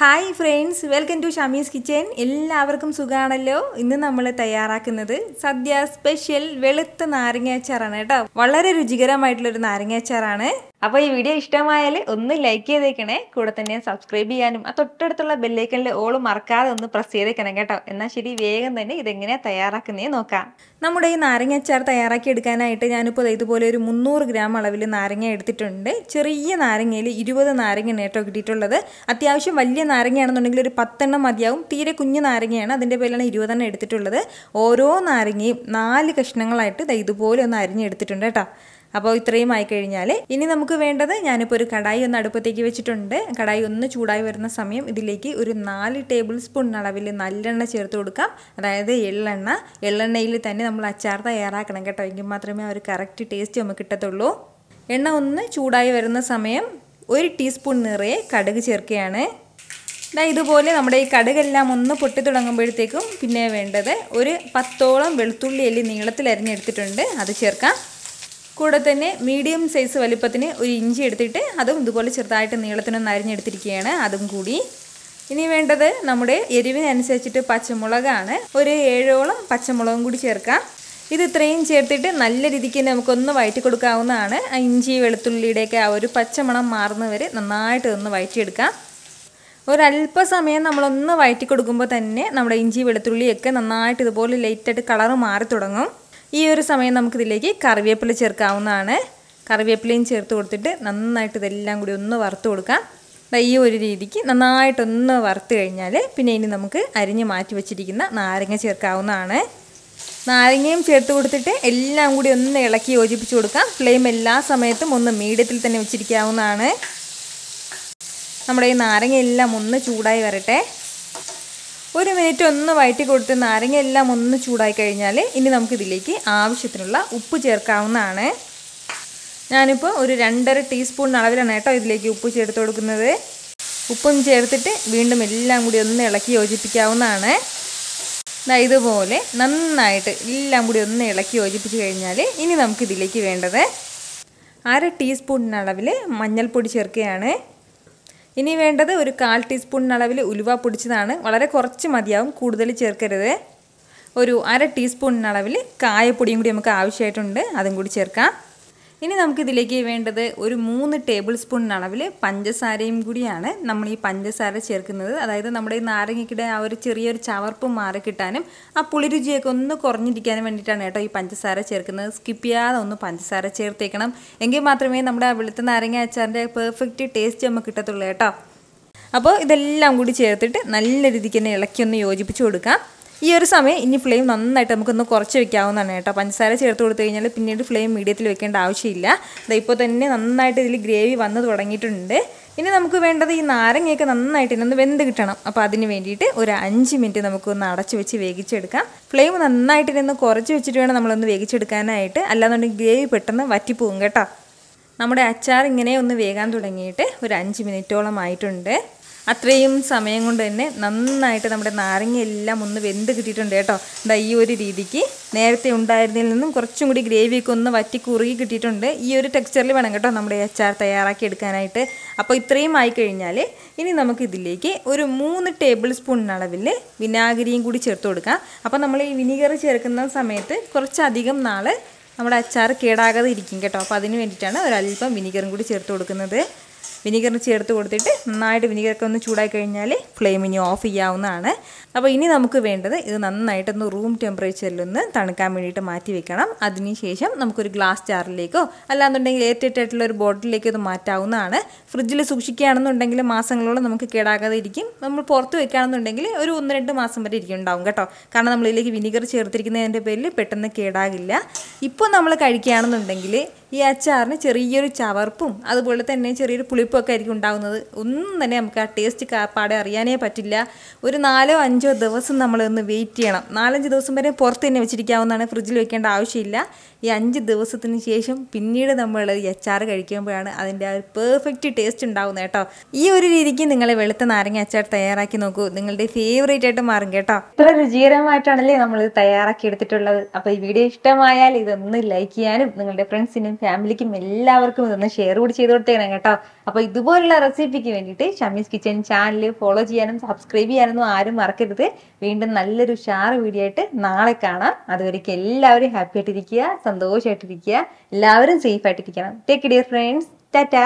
Hi friends, welcome to Shami's kitchen. എല്ലാവർക്കും സുഖമാണല്ലോ. ഇന്ന് നമ്മൾ തയ്യാറാക്കുന്നത് സദ്യ സ്പെഷ്യൽ വെളുത്ത നാരങ്ങ അച്ചാറാണ് കേട്ടോ. വളരെ രുചികരമായിട്ടുള്ളൊരു നാരങ്ങ അച്ചാറാണ്. അപ്പോൾ ഈ വീഡിയോ ഇഷ്ടമായാൽ ഒന്ന് ലൈക്ക് ചെയ്തേക്കണേ. കൂടെ തന്നെ സബ്സ്ക്രൈബ് ചെയ്യാനും ആ തൊട്ടടുത്തുള്ള ബെല്ലൈക്കനിൽ ഓൾ മറക്കാതെ ഒന്ന് പ്രസ് ചെയ്തേക്കണം കേട്ടോ. എന്നാൽ ശരി, വേഗം തന്നെ ഇതെങ്ങനെയാണ് തയ്യാറാക്കുന്നതെന്ന് നോക്കാം. നമ്മുടെ ഈ നാരങ്ങ അച്ചാർ തയ്യാറാക്കി എടുക്കാനായിട്ട് ഞാനിപ്പോൾ ഇതുപോലെ ഒരു 300 ഗ്രാം അളവിൽ നാരങ്ങ എടുത്തിട്ടുണ്ട്. ചെറിയ നാരങ്ങയിൽ 20 നാരങ്ങ നേട്ടോ കിട്ടിയിട്ടുള്ളത്. അത്യാവശ്യം വലിയ നാരങ്ങയാണെന്നുണ്ടെങ്കിൽ ഒരു 10 എണ്ണം മതിയാവും. തീരെ കുഞ്ഞു നാരങ്ങയാണ്, അതിൻ്റെ പേരിലാണ് 20 എണ്ണം എടുത്തിട്ടുള്ളത്. ഓരോ നാരങ്ങയും 4 കഷ്ണങ്ങളായിട്ട് ഇതുപോലെ ഒന്ന് അരിഞ്ഞെടുത്തിട്ടുണ്ട് കേട്ടോ. അപ്പോൾ ഇത്രയും ആയിക്കഴിഞ്ഞാൽ ഇനി നമുക്ക് വേണ്ടത്, ഞാനിപ്പോൾ ഒരു കടായി ഒന്ന് അടുപ്പത്തേക്ക് വെച്ചിട്ടുണ്ട്. കടായി ഒന്ന് ചൂടായി വരുന്ന സമയം ഇതിലേക്ക് ഒരു 4 ടേബിൾ സ്പൂൺ അളവിൽ നല്ലെണ്ണ ചേർത്ത് കൊടുക്കാം. അതായത് എള്ളെണ്ണ. എള്ളെണ്ണയിൽ തന്നെ നമ്മൾ അച്ചാർ തയ്യാറാക്കണം കേട്ടോ. എങ്കിൽ മാത്രമേ ഒരു കറക്റ്റ് ടേസ്റ്റ് നമുക്ക് കിട്ടത്തുള്ളൂ. എണ്ണ ഒന്ന് ചൂടായി വരുന്ന സമയം 1 ടീസ്പൂൺ നിറയെ കടുക് ചേർക്കുകയാണ്. ഇതുപോലെ നമ്മുടെ ഈ കടുകെല്ലാം ഒന്ന് പൊട്ടി തുടങ്ങുമ്പോഴത്തേക്കും പിന്നെ വേണ്ടത് ഒരു 10ഓളം വെളുത്തുള്ളി അല്ലി നീളത്തിൽ അരിഞ്ഞെടുത്തിട്ടുണ്ട്, അത് ചേർക്കാം. കൂടെ തന്നെ മീഡിയം സൈസ് വലിപ്പത്തിന് ഒരു ഇഞ്ചി എടുത്തിട്ട് അതും ഇതുപോലെ ചെറുതായിട്ട് നീളത്തിനൊന്ന് അരിഞ്ഞെടുത്തിരിക്കുകയാണ്, അതും കൂടി. ഇനി വേണ്ടത് നമ്മുടെ എരിവിനനുസരിച്ചിട്ട് പച്ചമുളകാണ്. ഒരു 7ഓളം പച്ചമുളകും കൂടി ചേർക്കാം. ഇത് ഇത്രയും ചേർത്തിട്ട് നല്ല രീതിക്ക് നമുക്കൊന്ന് വഴറ്റി കൊടുക്കാവുന്നതാണ്. ആ ഇഞ്ചി വെളുത്തുള്ളിയുടെയൊക്കെ ആ ഒരു പച്ചമണം മാറുന്നവരെ നന്നായിട്ട് ഒന്ന് വഴറ്റിയെടുക്കാം. ഒരല്പസമയം നമ്മളൊന്ന് വഴറ്റി കൊടുക്കുമ്പോൾ തന്നെ നമ്മുടെ ഇഞ്ചി വെളുത്തുള്ളിയൊക്കെ നന്നായിട്ട് ഇതുപോലെ ലൈറ്റായിട്ട് കളറ് മാറി തുടങ്ങും. ഈ ഒരു സമയം നമുക്കിതിലേക്ക് കറിവേപ്പില ചേർക്കാവുന്നതാണ്. കറിവേപ്പിലയും ചേർത്ത് കൊടുത്തിട്ട് നന്നായിട്ട് ഇതെല്ലാം കൂടി ഒന്ന് വറുത്ത് കൊടുക്കാം. ഈ ഒരു രീതിക്ക് നന്നായിട്ടൊന്ന് വറുത്ത് കഴിഞ്ഞാൽ പിന്നെ ഇനി നമുക്ക് അരിഞ്ഞ് മാറ്റി വെച്ചിരിക്കുന്ന നാരങ്ങ ചേർക്കാവുന്നതാണ്. നാരങ്ങയും ചേർത്ത് കൊടുത്തിട്ട് എല്ലാം കൂടി ഒന്ന് ഇളക്കി യോജിപ്പിച്ച് കൊടുക്കാം. ഫ്ലെയിം എല്ലാ സമയത്തും ഒന്ന് മീഡിയത്തിൽ തന്നെ വെച്ചിരിക്കാവുന്നതാണ്. നമ്മുടെ ഈ നാരങ്ങ എല്ലാം ഒന്ന് ചൂടായി വരട്ടെ. 1 മിനിറ്റ് ഒന്ന് വഴറ്റി കൊടുത്ത് നാരങ്ങ എല്ലാം ഒന്ന് ചൂടായി കഴിഞ്ഞാൽ ഇനി നമുക്കിതിലേക്ക് ആവശ്യത്തിനുള്ള ഉപ്പ് ചേർക്കാവുന്നതാണ്. ഞാനിപ്പോൾ ഒരു 2.5 ടീസ്പൂൺ അളവിലാണ് കേട്ടോ ഇതിലേക്ക് ഉപ്പ് ചേർത്ത് കൊടുക്കുന്നത്. ഉപ്പും ചേർത്തിട്ട് വീണ്ടും എല്ലാം കൂടി ഒന്ന് ഇളക്കി യോജിപ്പിക്കാവുന്നതാണ്. ഇതുപോലെ നന്നായിട്ട് എല്ലാം കൂടി ഒന്ന് ഇളക്കി യോജിപ്പിച്ച് കഴിഞ്ഞാൽ ഇനി നമുക്കിതിലേക്ക് വേണ്ടത് 1/2 ടീസ്പൂൺ അളവിൽ മഞ്ഞൾപ്പൊടി ചേർക്കുകയാണ്. ഇനി വേണ്ടത് ഒരു 1/4 ടീസ്പൂൺ അളവിൽ ഉലുവ പൊടിച്ചതാണ്. വളരെ കുറച്ച് മതിയാവും, കൂടുതൽ ചേർക്കരുത്. ഒരു 1/2 ടീസ്പൂൺ അളവിൽ കായപ്പൊടിയും കൂടി നമുക്ക് ആവശ്യമായിട്ടുണ്ട്, അതും കൂടി ചേർക്കാം. ഇനി നമുക്കിതിലേക്ക് വേണ്ടത് ഒരു 3 ടേബിൾ സ്പൂൺ അളവിൽ പഞ്ചസാരയും കൂടിയാണ്. നമ്മൾ ഈ പഞ്ചസാര ചേർക്കുന്നത് അതായത് നമ്മുടെ ഈ നാരങ്ങയ്ക്കിടെ ആ ഒരു ചെറിയൊരു ചവർപ്പ് മാറി കിട്ടാനും ആ പുളിരുചിയൊക്കെ ഒന്ന് കുറഞ്ഞിരിക്കാനും വേണ്ടിയിട്ടാണ് കേട്ടോ ഈ പഞ്ചസാര ചേർക്കുന്നത്. സ്കിപ്പ് ചെയ്യാതെ ഒന്ന് പഞ്ചസാര ചേർത്തേക്കണം. എങ്കിൽ മാത്രമേ നമ്മുടെ ആ വെളുത്ത നാരങ്ങ അച്ചാറിൻ്റെ പെർഫെക്റ്റ് ടേസ്റ്റ് നമുക്ക് കിട്ടത്തുള്ളൂ കേട്ടോ. അപ്പോൾ ഇതെല്ലാം കൂടി ചേർത്തിട്ട് നല്ല രീതിക്ക് തന്നെ ഇളക്കി ഒന്ന് യോജിപ്പിച്ച് കൊടുക്കാം. ഈ ഒരു സമയം ഇനി ഫ്ലെയിം നന്നായിട്ട് നമുക്കൊന്ന് കുറച്ച് വെക്കാവുന്നതാണ് കേട്ടോ. പഞ്ചസാര ചേർത്ത് കൊടുത്തു കഴിഞ്ഞാൽ പിന്നീട് ഫ്ലെയിം മീഡിയത്തിൽ വെക്കേണ്ട ആവശ്യമില്ല. ഇപ്പോൾ തന്നെ നന്നായിട്ട് ഇതിൽ ഗ്രേവി വന്ന് തുടങ്ങിയിട്ടുണ്ട്. ഇനി നമുക്ക് വേണ്ടത് ഈ നാരങ്ങയൊക്കെ നന്നായിട്ട് ഇന്നൊന്ന് വെന്ത് കിട്ടണം. അപ്പോൾ അതിന് വേണ്ടിയിട്ട് ഒരു 5 മിനിറ്റ് നമുക്കൊന്ന് അടച്ച് വെച്ച് വേവിച്ചെടുക്കാം. ഫ്ലെയിം നന്നായിട്ട് ഇന്ന് കുറച്ച് വെച്ചിട്ട് വേണം നമ്മളൊന്ന് വേവിച്ചെടുക്കാനായിട്ട്, അല്ലാന്നുണ്ടെങ്കിൽ ഗ്രേവി പെട്ടെന്ന് വറ്റിപ്പോവും കേട്ടോ. നമ്മുടെ അച്ചാർ ഇങ്ങനെ ഒന്ന് വേകാൻ തുടങ്ങിയിട്ട് ഒരു 5 മിനിറ്റോളം ആയിട്ടുണ്ട്. അത്രയും സമയം കൊണ്ട് തന്നെ നന്നായിട്ട് നമ്മുടെ നാരങ്ങ എല്ലാം ഒന്ന് വെന്ത് കിട്ടിയിട്ടുണ്ട് കേട്ടോ. ഈ ഒരു രീതിക്ക് നേരത്തെ ഉണ്ടായിരുന്നതിൽ നിന്നും കുറച്ചും കൂടി ഗ്രേവിയൊക്കെ ഒന്ന് വറ്റി കുറുകി കിട്ടിയിട്ടുണ്ട്. ഈ ഒരു ടെക്സ്ചറിൽ വേണം കേട്ടോ നമ്മുടെ അച്ചാർ തയ്യാറാക്കി എടുക്കാനായിട്ട്. അപ്പോൾ ഇത്രയും ആയിക്കഴിഞ്ഞാൽ ഇനി നമുക്കിതിലേക്ക് ഒരു 3 ടേബിൾ സ്പൂൺ അളവിൽ വിനാഗിരിയും കൂടി ചേർത്ത് കൊടുക്കാം. അപ്പോൾ നമ്മൾ ഈ വിനീഗർ ചേർക്കുന്ന സമയത്ത് കുറച്ചധികം നാൾ നമ്മുടെ അച്ചാർ കേടാകാതെ ഇരിക്കും കേട്ടോ. അപ്പോൾ അതിന് വേണ്ടിയിട്ടാണ് ഒരല്പം വിനീഗറും കൂടി ചേർത്ത് കൊടുക്കുന്നത്. വിനീഗർ ചേർത്ത് കൊടുത്തിട്ട് നന്നായിട്ട് വിനീഗറൊക്കെ ഒന്ന് ചൂടായി കഴിഞ്ഞാൽ ഫ്ലെയിം ഇനി ഓഫ് ചെയ്യാവുന്നതാണ്. അപ്പോൾ ഇനി നമുക്ക് വേണ്ടത് ഇത് നന്നായിട്ടൊന്ന് റൂം ടെമ്പറേച്ചറിലൊന്ന് തണുക്കാൻ വേണ്ടിയിട്ട് മാറ്റി വെക്കണം. അതിനുശേഷം നമുക്കൊരു ഗ്ലാസ് ജാറിലേക്കോ അല്ലാന്നുണ്ടെങ്കിൽ എയർടൈറ്റായിട്ടുള്ള ഒരു ബോട്ടിലേക്കോ ഇത് മാറ്റാവുന്നതാണ്. ഫ്രിഡ്ജിൽ സൂക്ഷിക്കുകയാണെന്നുണ്ടെങ്കിൽ മാസങ്ങളോളം നമുക്ക് കേടാകാതെ ഇരിക്കും. നമ്മൾ പുറത്ത് വെക്കുകയാണെന്നുണ്ടെങ്കിൽ ഒരു 1-2 മാസം വരെ ഇരിക്കുന്നുണ്ടാവും കേട്ടോ. കാരണം നമ്മളിതിലേക്ക് വിനീഗർ ചേർത്തിരിക്കുന്നതിൻ്റെ പേരിൽ പെട്ടെന്ന് കേടാകില്ല. ഇപ്പോൾ നമ്മൾ കഴിക്കുകയാണെന്നുണ്ടെങ്കിൽ ഈ അച്ചാറിന് ചെറിയൊരു ചവർപ്പും അതുപോലെ തന്നെ ചെറിയൊരു പുളിപ്പൊക്കെ ആയിരിക്കും ഉണ്ടാകുന്നത്. ഒന്നും തന്നെ നമുക്ക് ആ ടേസ്റ്റ് പാടെ അറിയാനേ പറ്റില്ല. ഒരു 4-5 ദിവസം നമ്മളൊന്ന് വെയിറ്റ് ചെയ്യണം. 4-5 ദിവസം വരെ പുറത്ത് തന്നെ വെച്ചിരിക്കാവുന്നതാണ്, ഫ്രിഡ്ജിൽ വെക്കേണ്ട ആവശ്യമില്ല. ഈ 5 ദിവസത്തിന് ശേഷം പിന്നീട് നമ്മൾ ഈ അച്ചാർ കഴിക്കുമ്പോഴാണ് അതിൻ്റെ ആ ഒരു പെർഫെക്റ്റ് ടേസ്റ്റ് ഉണ്ടാകുന്നത് കേട്ടോ. ഈ ഒരു രീതിക്ക് നിങ്ങൾ വെളുത്ത നാരങ്ങ അച്ചാർ തയ്യാറാക്കി നോക്കൂ, നിങ്ങളുടെ ഫേവറേറ്റ് ആയിട്ട് മാറും കേട്ടോ. ഇത്ര രുചികരമായിട്ടാണല്ലേ നമ്മൾ ഇത് തയ്യാറാക്കി എടുത്തിട്ടുള്ളത്. അപ്പോൾ ഈ വീഡിയോ ഇഷ്ടമായാൽ ഇതൊന്ന് ലൈക്ക് ചെയ്യാനും നിങ്ങളുടെ ഫ്രണ്ട്സിനും ഫാമിലിക്കും എല്ലാവർക്കും ഇതൊന്ന് ഷെയർ കൂടി ചെയ്ത് കൊടുത്തേക്കണം കേട്ടോ. അപ്പോൾ അപ്പോൾ ഇതുപോലുള്ള റെസിപ്പിക്ക് വേണ്ടിയിട്ട് ഷമീസ് കിച്ചൻ ചാനൽ ഫോളോ ചെയ്യാനും സബ്സ്ക്രൈബ് ചെയ്യാനൊന്നും ആരും മറക്കരുത്. വീണ്ടും നല്ലൊരു ഉഷാറ് വീഡിയോ ആയിട്ട് നാളെ കാണാം. അതുവരേക്കും എല്ലാവരും ഹാപ്പി ആയിട്ടിരിക്കുക, സന്തോഷമായിട്ടിരിക്കുക, എല്ലാവരും സേഫ് ആയിട്ടിരിക്കണം. Take care friends. ടാറ്റാ.